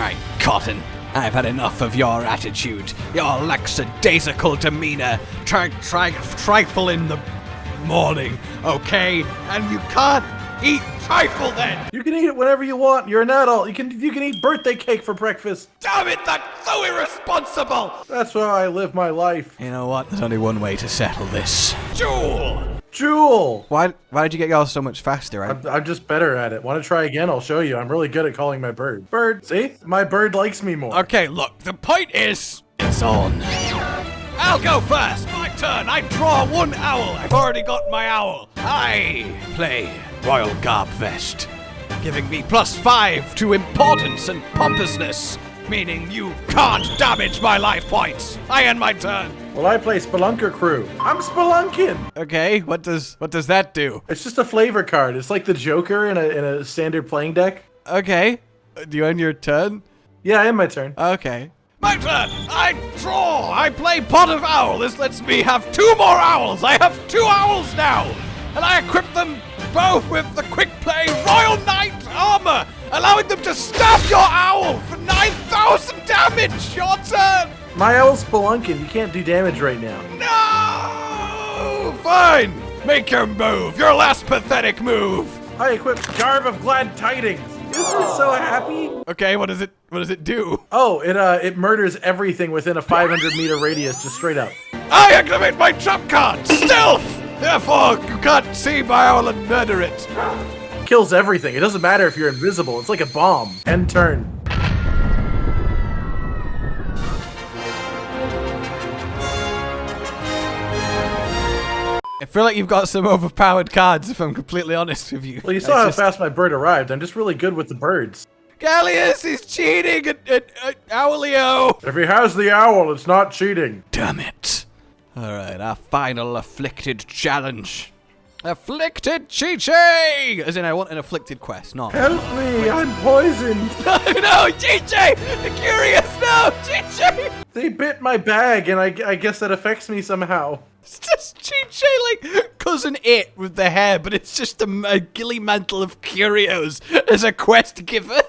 Alright, Cotton. I've had enough of your attitude, your lackadaisical demeanor, trifle in the morning, okay? And you can't eat trifle then! You can eat it whenever you want. You're an adult. You can eat birthday cake for breakfast. Damn it, that's so irresponsible! That's how I live my life. You know what? There's only one way to settle this. Jewel! Jewel! Why did you get yours so much faster? I'm just better at it. Want to try again? I'll show you. I'm really good at calling my bird. Bird, see? My bird likes me more. Okay, look, the point is, it's on. I'll go first. My turn. I draw one owl. I've already got my owl. I play Royal Garb Vest, giving me +5 to importance and pompousness, meaning you can't damage my life points. I end my turn. Well, I play Spelunker Crew. I'm spelunking. Okay, what does that do? It's just a flavor card. It's like the Joker in a standard playing deck. Okay, do you end your turn? Yeah, I end my turn. Okay. My turn! I draw! I play Pot of Owl! This lets me have 2 more owls! I have 2 owls now! And I equip them both with the quick play Royal Knight armor, allowing them to stab your owl for 9,000 damage! Your turn! My owl's spelunking. You can't do damage right now. No! Fine! Make your move! Your last pathetic move! I equip Garb of Glad Tidings. Isn't it so happy? Okay, what does it do? Oh, it murders everything within a 500-meter radius, just straight up. I activate my trump card, Stealth! Therefore, you can't see my owl and murder it. Kills everything. It doesn't matter if you're invisible. It's like a bomb. End turn. I feel like you've got some overpowered cards, if I'm completely honest with you. Well, you saw how fast my bird arrived. I'm just really good with the birds. Gallius is cheating at Owlio! If he has the owl, it's not cheating. Damn it. Alright, our final Afflicted challenge. Afflicted Chi-Chi! As in, I want an Afflicted quest, not... Help me, I'm poisoned. No, Chi-Chi! The Curious, no! Chi-Chi! They bit my bag, and I guess that affects me somehow. It's just Chi-Chi, like, cousin It with the hair, but it's just a gilly mantle of Curios as a quest giver.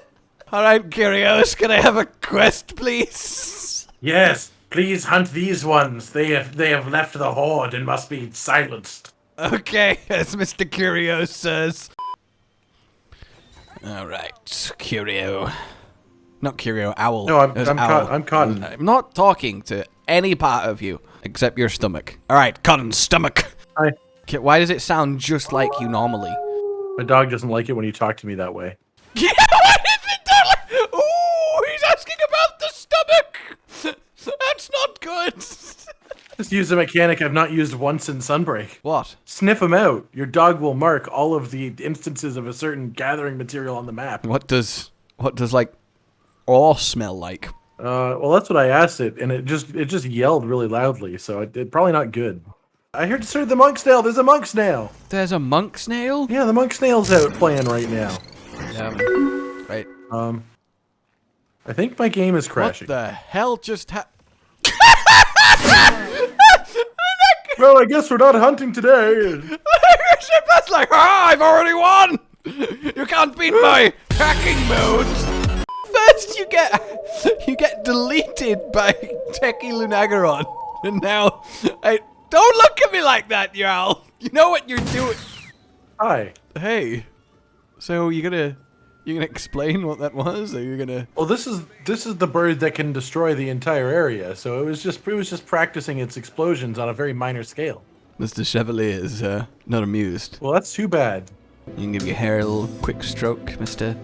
Alright, Curios, can I have a quest, please? Yes, please hunt these ones. They have left the horde and must be silenced. Okay, as Mr. Curios says. Alright, Curio. Not Curio, Owl. No, I'm Cotton. I'm not talking to any part of you except your stomach. Alright, Cotton's stomach. Hi. Okay, why does it sound just like you normally? My dog doesn't like it when you talk to me that way. Yeah, why is it totally? Ooh, he's asking about the stomach. That's not good. Just use a mechanic I've not used once in Sunbreak. What? Sniff them out. Your dog will mark all of the instances of a certain gathering material on the map. What does like ore smell like? Well, that's what I asked it, and it just yelled really loudly, so it probably not good. I heard the monk snail. There's a monk snail. There's a monk snail? Yeah, the monk snail's out playing right now. Right. I think my game is crashing. What the hell just happened? Well, I guess we're not hunting today. That's like, I've already won! You can't beat my packing modes! First you get deleted by Techie Lunagaron, and now, don't look at me like that, you owl! You know what you're doing! Hi. Hey, so you gonna explain what that was? Are you gonna... Well, this is the bird that can destroy the entire area, so it was just practicing its explosions on a very minor scale. Mr. Chevalier is not amused. Well, that's too bad. You can give your hair a little quick stroke, Mr.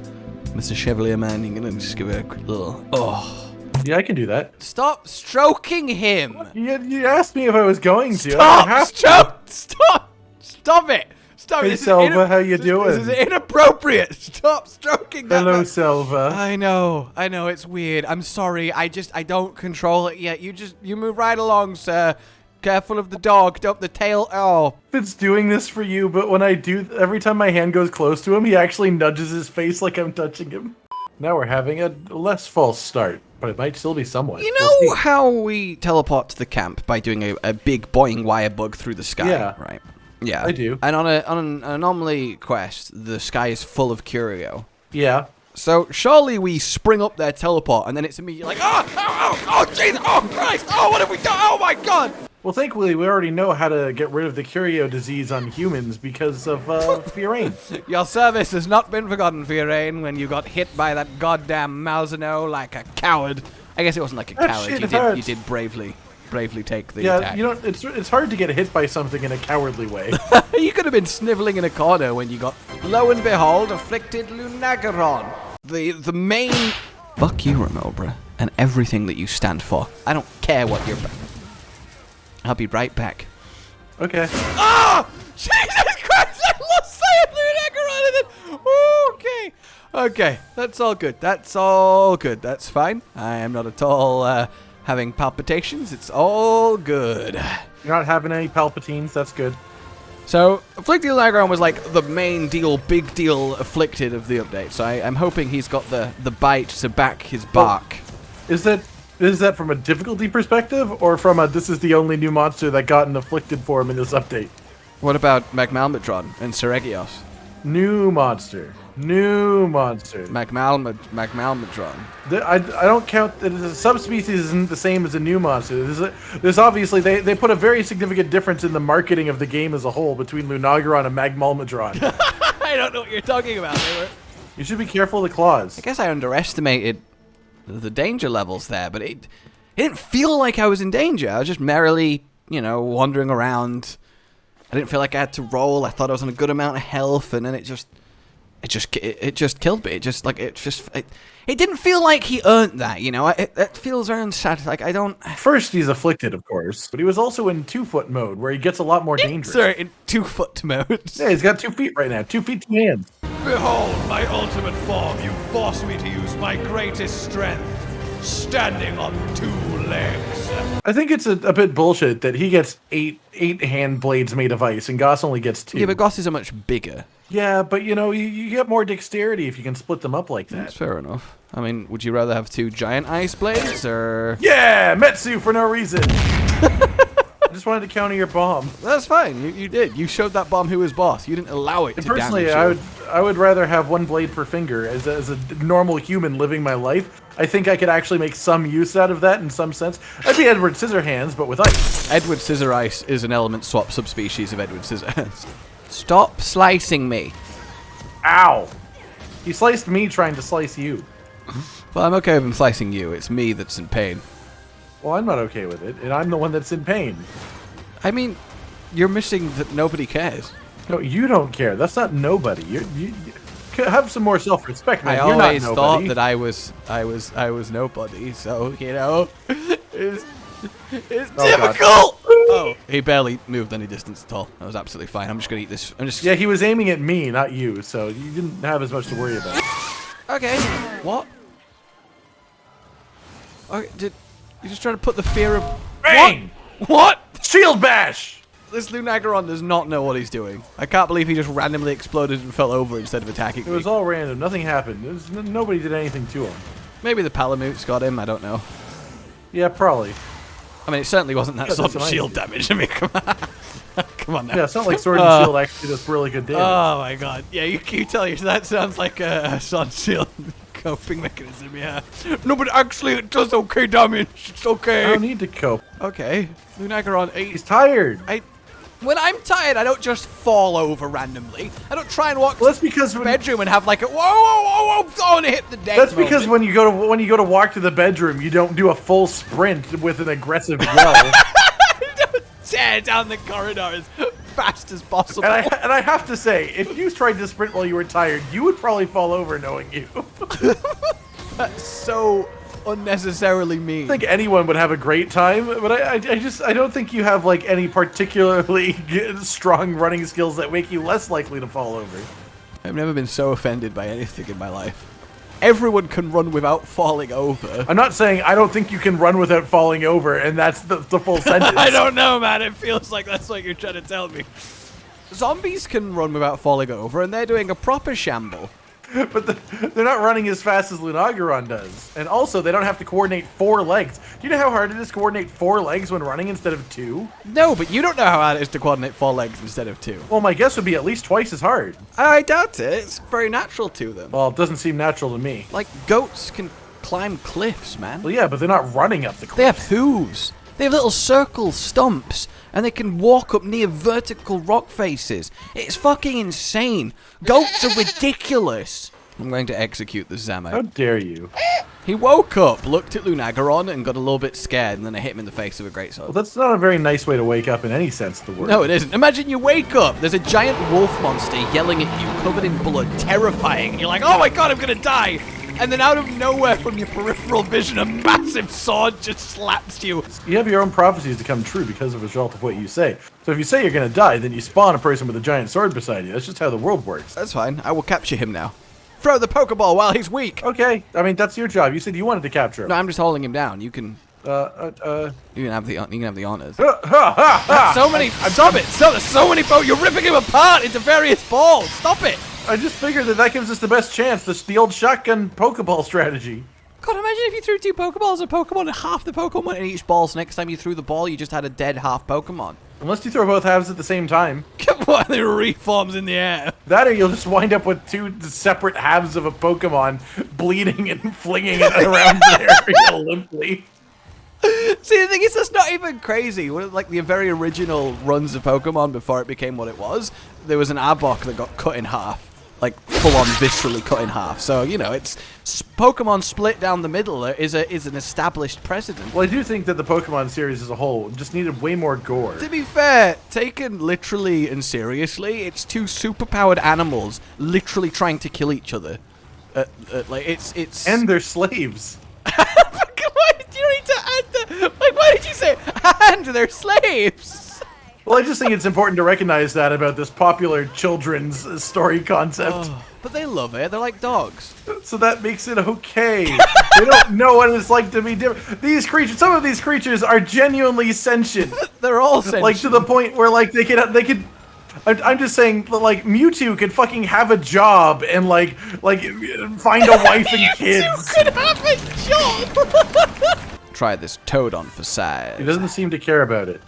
Chevalier man. You can just give it a quick little... Oh. Yeah, I can do that. Stop stroking him! You asked me if I was going to. Stop it! Stop. Hey, Selva, how you doing? This is inappropriate. Stop stroking that. Hello, Selva. I know, it's weird. I'm sorry. I don't control it yet. You move right along, sir. Careful of the dog. Don't the tail. Oh. It's doing this for you, but when I do, every time my hand goes close to him, he actually nudges his face like I'm touching him. Now we're having a less false start, but it might still be somewhat. You know how we teleport to the camp by doing a big boing wire bug through the sky? Yeah. Right. Yeah. I do. And on an anomaly quest, the sky is full of curio. Yeah. So surely we spring up their teleport, and then it's immediately like, oh, Jesus, oh, Christ, oh, what have we done? Oh, my God. Well, thankfully, we already know how to get rid of the curio disease on humans because of Fiorane. Your service has not been forgotten, Fiorane, when you got hit by that goddamn Malzeno like a coward. I guess it wasn't like a coward. You did bravely take the attack. You know, it's hard to get hit by something in a cowardly way. You could have been sniveling in a corner when you got, lo and behold, Afflicted Lunagaron. The main... Fuck you, Remobra, and everything that you stand for. I don't care what you're... I'll be right back. Okay. Ah! Jesus Christ! I lost sight of Lunagaron and then... Okay, that's all good. That's fine. I am not at all having palpitations. It's all good. You're not having any palpatines. That's good. So, Afflicted Lunagaron was like the main deal, big deal Afflicted of the update. So I'm hoping he's got the bite to back his bark. Is that from a difficulty perspective, or from a this is the only new monster that got an Afflicted form in this update? What about Magmalmatron and Seregios? New monster. Magmalmatron. I don't count that a subspecies isn't the same as a new monster. There's obviously they put a very significant difference in the marketing of the game as a whole between Lunagaron and Magmalmatron. I don't know what you're talking about. You should be careful of the claws. I guess I underestimated the danger levels there, but it didn't feel like I was in danger. I was just merrily, wandering around. I didn't feel like I had to roll. I thought I was on a good amount of health, and then it just killed me. It didn't feel like he earned that, It feels earned status. Like I don't. First, he's Afflicted, of course, but he was also in 2-foot mode, where he gets a lot more dangerous. Sorry, in 2-foot mode. Yeah, he's got 2 feet right now. 2 feet, 2 hands. Behold my ultimate form. You force me to use my greatest strength, standing on 2 legs. I think it's a bit bullshit that he gets eight hand blades made of ice, and Goss only gets 2. Yeah, but Goss is a much bigger. Yeah, but you get more dexterity if you can split them up like that. That's fair enough. I mean, would you rather have 2 giant ice blades, or... Yeah, Metsu for no reason. I just wanted to counter your bomb. That's fine. You did. You showed that bomb who was boss. You didn't allow it to personally, damage you. I would rather have 1 blade per finger as a normal human living my life. I think I could actually make some use out of that in some sense. I'd be Edward Scissorhands, but with ice. Edward Scissor Ice is an element swap subspecies of Edward Scissorhands. Stop slicing me. Ow. He sliced me trying to slice you. Well, I'm okay with him slicing you. It's me that's in pain. Well, I'm not okay with it, and I'm the one that's in pain. I mean, you're missing that nobody cares. No, you don't care. That's not nobody. You have some more self-respect, man. I You're always not thought nobody. that I was nobody. So it's difficult. Oh, he barely moved any distance at all. That was absolutely fine. I'm just gonna eat this. Yeah, he was aiming at me, not you, so you didn't have as much to worry about. Okay. What? Okay, did you just try to put the fear of... Bang! What? Shield bash! This Lunagaron does not know what he's doing. I can't believe he just randomly exploded and fell over instead of attacking me. It was all random. Nothing happened. Nobody did anything to him. Maybe the Palamutes got him. I don't know. Yeah, probably. I mean, it certainly wasn't that sort of shield damage. I mean, come on. Come on now. Yeah, it's not like Sword and Shield actually does really good damage. Oh my god. Yeah, you tell you that sounds like a Sword Shield coping mechanism, yeah. No, but actually it does okay damage. It's okay. I don't need to cope. Okay. Lunagaron 8. He's tired. When I'm tired, I don't just fall over randomly. I don't try and walk Well, that's because to the bedroom and have like a whoa, and hit the deck. That's because when you go to walk to the bedroom, you don't do a full sprint with an aggressive yell. Tear down the corridor as fast as possible. And I have to say, if you tried to sprint while you were tired, you would probably fall over knowing you. That's so unnecessarily mean. I think anyone would have a great time, but I don't think you have like any particularly strong running skills that make you less likely to fall over. I've never been so offended by anything in my life. Everyone can run without falling over. I'm not saying I don't think you can run without falling over, and that's the full sentence. I don't know, man. It feels like that's what you're trying to tell me. Zombies can run without falling over, and they're doing a proper shamble. But they're not running as fast as Lunagaron does. And also, they don't have to coordinate 4 legs. Do you know how hard it is to coordinate 4 legs when running instead of 2? No, but you don't know how hard it is to coordinate 4 legs instead of 2. Well, my guess would be at least twice as hard. I doubt it. It's very natural to them. Well, it doesn't seem natural to me. Like, goats can climb cliffs, man. Well, yeah, but they're not running up the cliff. They have hooves. They have little circle stumps, and they can walk up near vertical rock faces. It's fucking insane. Goats are ridiculous. I'm going to execute the Zamo. How dare you? He woke up, looked at Lunagaron, and got a little bit scared, and then I hit him in the face with a greatsword. Well, that's not a very nice way to wake up in any sense of the word. No, it isn't. Imagine you wake up, there's a giant wolf monster yelling at you, covered in blood, terrifying. You're like, oh my god, I'm gonna die! And then out of nowhere from your peripheral vision, a massive sword just slaps you. You have your own prophecies to come true because of a result of what you say. So if you say you're going to die, then you spawn a person with a giant sword beside you. That's just how the world works. That's fine. I will capture him now. Throw the Pokeball while he's weak. Okay. I mean, that's your job. You said you wanted to capture him. No, I'm just holding him down. You can... You can have the honors. So many... Stop it! There's so many You're ripping him apart into various balls. Stop it! I just figured that gives us the best chance. The old shotgun Pokeball strategy. God, imagine if you threw 2 Pokeballs at Pokemon and half the Pokemon in each ball, so next time you threw the ball, you just had a dead half Pokemon. Unless you throw both halves at the same time. What? They reforms in the air. That or you'll just wind up with 2 separate halves of a Pokemon bleeding and flinging it around the area limply. See, the thing is, that's not even crazy. Like, the very original runs of Pokemon before it became what it was, there was an Arbok that got cut in half. Like, full-on viscerally cut in half. So, you know, it's... Pokemon split down the middle is an established precedent. Well, I do think that the Pokemon series as a whole just needed way more gore. To be fair, taken literally and seriously, it's 2 superpowered animals literally trying to kill each other. Like, it's... And they're slaves. Why did you need to add the... Like, why did you say, and they're slaves? Well, I just think it's important to recognize that about this popular children's story concept. Oh, but they love it. They're like dogs. So that makes it okay. They don't know what it's like to be different. These creatures, some of these creatures are genuinely sentient. They're all sentient. Like, to the point where, like, they could... I'm just saying, like, Mewtwo could fucking have a job and, like find a wife and kids. Mewtwo could have a job! Try this Toad on for size. He doesn't seem to care about it.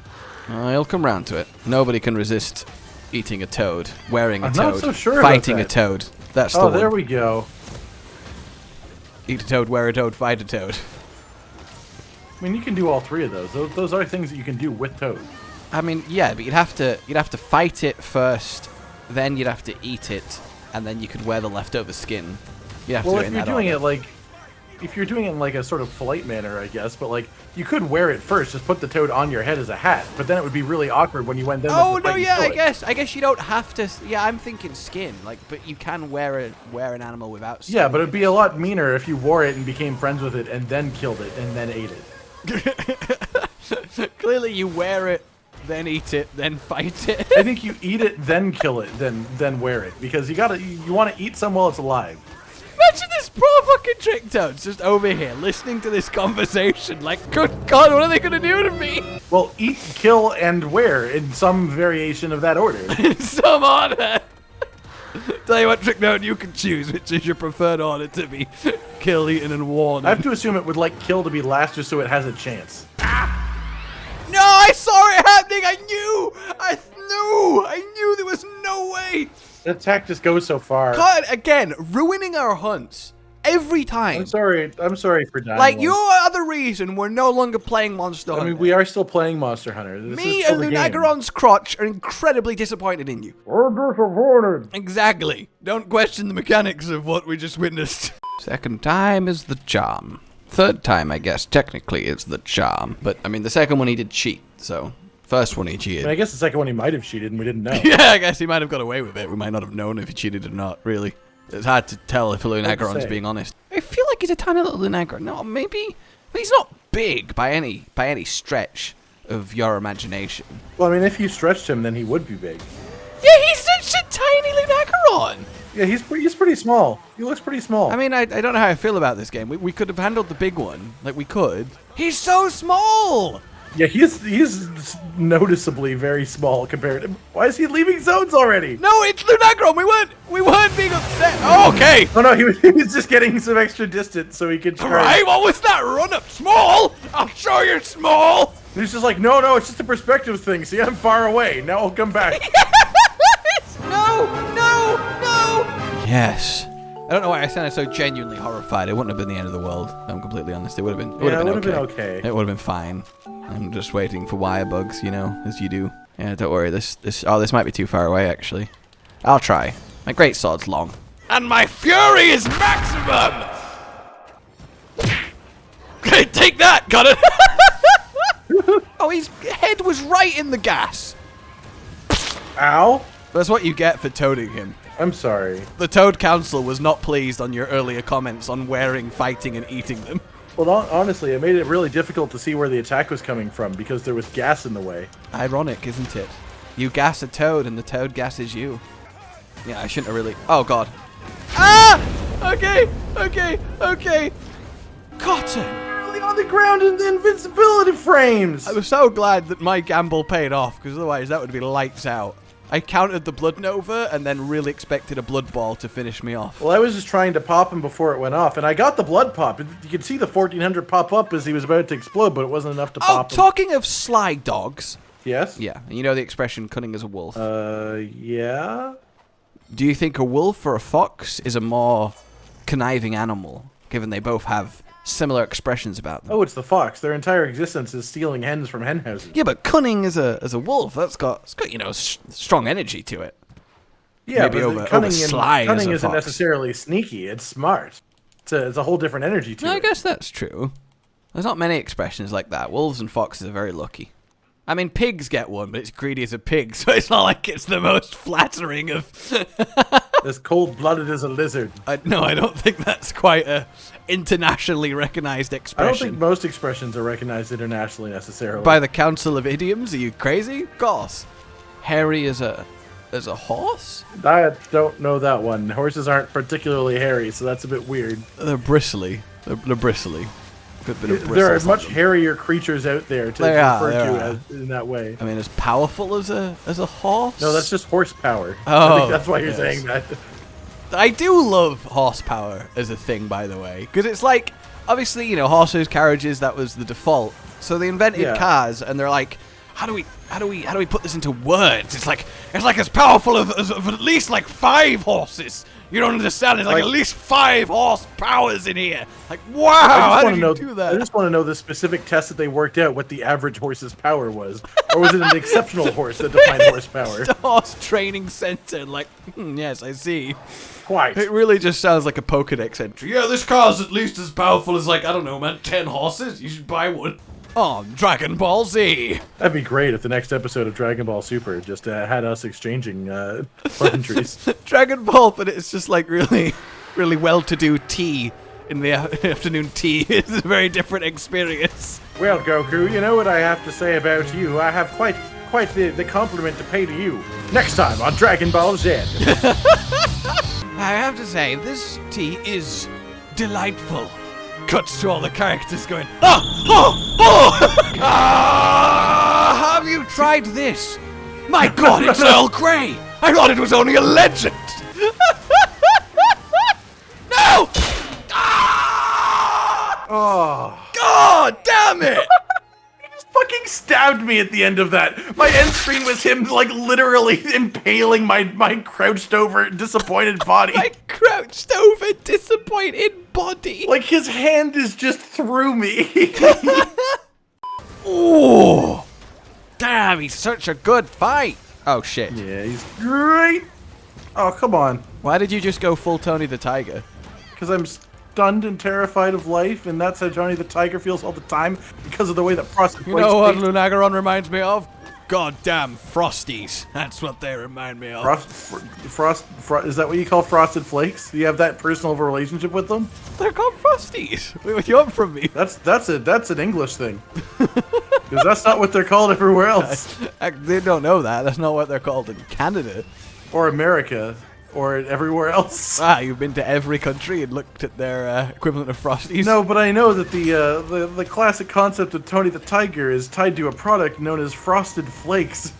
He'll come round to it. Nobody can resist eating a toad, wearing a toad, not so sure fighting about a toad. That's the one. one. There we go. Eat a toad, wear a toad, fight a toad. I mean, you can do all 3 of those. Those are things that you can do with Toad. I mean, yeah, but you'd have to fight it first, then you'd have to eat it, and then you could wear the leftover skin. You have to do it in that order. If you're doing it in like a sort of polite manner, I guess, but like you could wear it first, just put the toad on your head as a hat, but then it would be really awkward when you went down. Oh no, yeah, I guess you don't have to. Yeah, I'm thinking skin, like, but you can wear an animal without skin. Yeah, but it'd be a lot meaner if you wore it and became friends with it and then killed it and then ate it. Clearly, you wear it, then eat it, then fight it. I think you eat it, then kill it, then wear it, because you want to eat some while it's alive. Imagine this poor fucking trick toads just over here listening to this conversation. Like, good God, what are they gonna do to me? Well, eat, kill, and wear in some variation of that order. In some order. Tell you what, trick toad, you can choose which is your preferred order to be kill, eaten, and worn. I have to assume it would like kill to be last, just so it has a chance. No, I saw it happening. I knew there was no way. The attack just goes so far. God, again, ruining our hunts every time. I'm sorry for dying. Like, you are the reason we're no longer playing Monster Hunter. I mean, we are still playing Monster Hunter. Me and Lunagaron's crotch are incredibly disappointed in you. We're disappointed. Exactly. Don't question the mechanics of what we just witnessed. Second time is the charm. Third time, I guess, technically is the charm. But, I mean, the second one he did cheat, so... First one he cheated. I mean, I guess the second one he might have cheated and we didn't know. Yeah, I guess he might have got away with it. We might not have known if he cheated or not, really. It's hard to tell if Lunagaron's being honest. I feel like he's a tiny little Lunagaron. No, maybe... He's not big by any stretch of your imagination. Well, I mean, if you stretched him, then he would be big. Yeah, he's such a tiny Lunagaron! Yeah, he's pretty small. He looks pretty small. I mean, I don't know how I feel about this game. We could have handled the big one. Like, we could. He's so small! Yeah, he's noticeably very small compared to. Why is he leaving zones already? No, it's Lunagaron. We weren't being upset. Oh, okay. Oh no, he was just getting some extra distance so he could try. Right, what was that run up? Small? I'm sure you're small. He's just like, no, it's just a perspective thing. See, I'm far away. Now I'll come back. No. Yes. I don't know why I sounded so genuinely horrified. It wouldn't have been the end of the world. I'm completely honest. It would have been. It would have been okay. It would have been fine. I'm just waiting for wire bugs, you know, as you do. Yeah, don't worry. This might be too far away, actually. I'll try. My great sword's long. And my fury is maximum! Okay, take that! Got it! Oh, his head was right in the gas! Ow! That's what you get for toading him. I'm sorry. The Toad Council was not pleased on your earlier comments on wearing, fighting, and eating them. Well, honestly, it made it really difficult to see where the attack was coming from because there was gas in the way. Ironic, isn't it? You gas a toad and the toad gasses you. Yeah, I shouldn't have really... Oh, God. Ah! Okay. Cotton! Really on the ground in the invincibility frames! I was so glad that my gamble paid off, because otherwise that would be lights out. I countered the Blood Nova and then really expected a Blood Ball to finish me off. Well, I was just trying to pop him before it went off, and I got the blood pop. You could see the 1400 pop up as he was about to explode, but it wasn't enough to pop him. Talking of sly dogs. Yes? Yeah, and you know the expression, cunning as a wolf. Yeah? Do you think a wolf or a fox is a more conniving animal, given they both have similar expressions about them? Oh, it's the fox. Their entire existence is stealing hens from hen houses. Yeah, but cunning as a wolf, it's got you know, strong energy to it. Yeah, maybe but cunning isn't fox. Necessarily sneaky. It's smart. It's a whole different energy to it. I guess that's true. There's not many expressions like that. Wolves and foxes are very lucky. I mean, pigs get one, but it's greedy as a pig, so it's not like it's the most flattering of... As cold-blooded as a lizard. No, I don't think that's quite a internationally recognized expression. I don't think most expressions are recognized internationally necessarily. By the Council of Idioms? Are you crazy? Of course. Hairy as a horse? I don't know that one. Horses aren't particularly hairy, so that's a bit weird. They're bristly. They're bristly. Good bit of there are much hairier creatures out there to refer to in that way. I mean, as powerful as a horse? No, that's just horsepower. Oh, I think that's why you're saying that. I do love horsepower as a thing, by the way, because it's like, obviously, you know, horses, carriages, that was the default. So they invented cars, and they're like, how do we put this into words? It's like as powerful as at least like 5 horses. You don't understand. It's like at least 5 horse powers in here. Like, wow, how did you do that? I just want to know the specific test that they worked out what the average horse's power was. Or was it an exceptional horse that defined horsepower? The horse training center. Like, yes, I see. Quite. It really just sounds like a Pokedex entry. Yeah, this car's at least as powerful as, like, I don't know, man, 10 horses. You should buy one. Oh, Dragon Ball Z. That'd be great if the next episode of Dragon Ball Super just had us exchanging pleasantries. Dragon Ball, but it's just like really well-to-do tea in the afternoon tea. It's a very different experience. Well, Goku, you know what I have to say about you. I have quite the compliment to pay to you. Next time on Dragon Ball Z. I have to say, this tea is delightful. Cuts to all the characters going, have you tried this? My God, it's Earl Grey! I thought it was only a legend! No! Oh. God damn it! Fucking stabbed me at the end of that. My end screen was him, like, literally impaling my crouched over, disappointed body. My crouched over, disappointed body. Like, his hand is just through me. Oh, damn, he's such a good fight. Oh, shit. Yeah, he's great. Oh, come on. Why did you just go full Tony the Tiger? Because I'm stunned and terrified of life, and that's how Johnny the Tiger feels all the time because of the way that Frosted Flakes. You know what Lunagaron reminds me of? Goddamn Frosties. That's what they remind me of. Is that what you call Frosted Flakes? Do you have that personal of a relationship with them? They're called Frosties. What do you want from me? That's an English thing. Because that's not what they're called everywhere else. They don't know that. That's not what they're called in Canada. Or America. or everywhere else. Ah, you've been to every country and looked at their equivalent of Frosties? No, but I know that the classic concept of Tony the Tiger is tied to a product known as Frosted Flakes.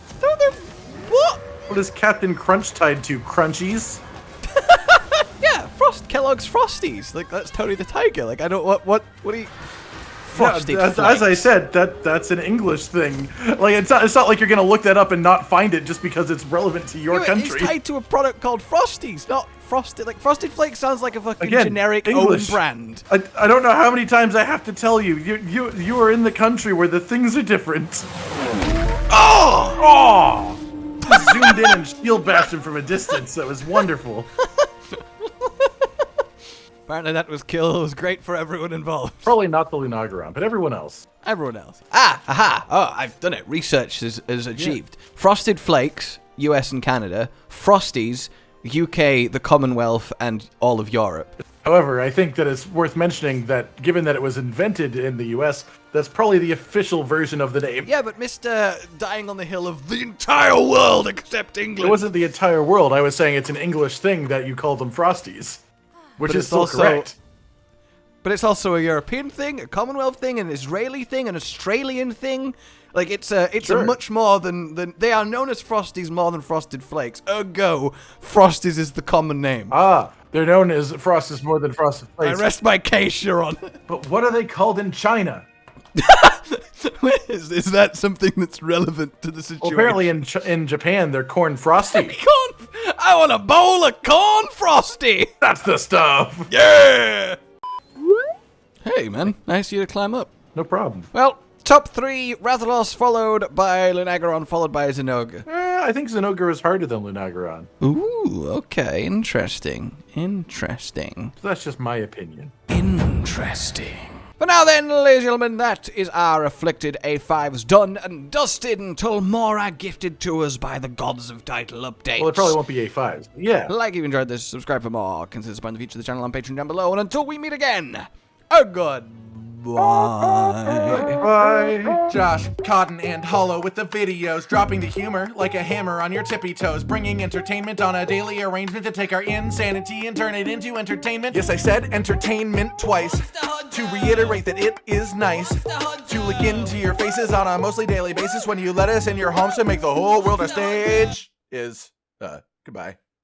What? What is Captain Crunch tied to? Crunchies? Yeah, Kellogg's Frosties. Like, that's Tony the Tiger. Like, I don't, what do you... Frosted Yeah, Flakes. as I said, that's an English thing. Like, it's not like you're gonna look that up and not find it just because it's relevant to your country. It's tied to a product called Frosties, not Frosted. Like, Frosted Flakes sounds like a fucking Again, generic English. own brand. I don't know how many times I have to tell you. You are in the country where the things are different. Oh! Just zoomed in and shield bashed him from a distance. That was wonderful. Apparently that was great for everyone involved. Probably not the Lunagaron, but everyone else. Everyone else. Aha! Oh, I've done it. Research is achieved. Yeah. Frosted Flakes, US and Canada. Frosties, UK, the Commonwealth, and all of Europe. However, I think that it's worth mentioning that given that it was invented in the US, that's probably the official version of the name. Yeah, but Mr. Dying on the Hill of the entire world except England. It wasn't the entire world. I was saying it's an English thing that you call them Frosties. Which is still also correct. But it's also a European thing, a Commonwealth thing, an Israeli thing, an Australian thing. Like, it's a much more than they are known as Frosties more than Frosted Flakes. Ergo, Frosties is the common name. Ah, they're known as Frosties more than Frosted Flakes. I rest my case, Your Honor. But what are they called in China? Is that something that's relevant to the situation? Well, apparently in Japan, they're corn frosty. I want a bowl of corn frosty. That's the stuff. Yeah. Hey, man. Nice of you to climb up. No problem. Well, top 3, Rathalos, followed by Lunagaron, followed by Zinogre. I think Zinogre is harder than Lunagaron. Ooh, okay. Interesting. So that's just my opinion. Interesting. But now then, ladies and gentlemen, that is our Afflicted A5s done and dusted until more are gifted to us by the gods of title updates. Well, it probably won't be A5s. Yeah. Like if you enjoyed this, subscribe for more. Consider supporting the feature of the channel on Patreon down below. And until we meet again, a goodbye. Bye. Josh, Cotton, and Hollow with the videos, dropping the humor like a hammer on your tippy toes, bringing entertainment on a daily arrangement to take our insanity and turn it into entertainment. Yes, I said entertainment twice, to reiterate that it is nice to look into your faces on a mostly daily basis when you let us in your homes to make the whole world a stage. Goodbye.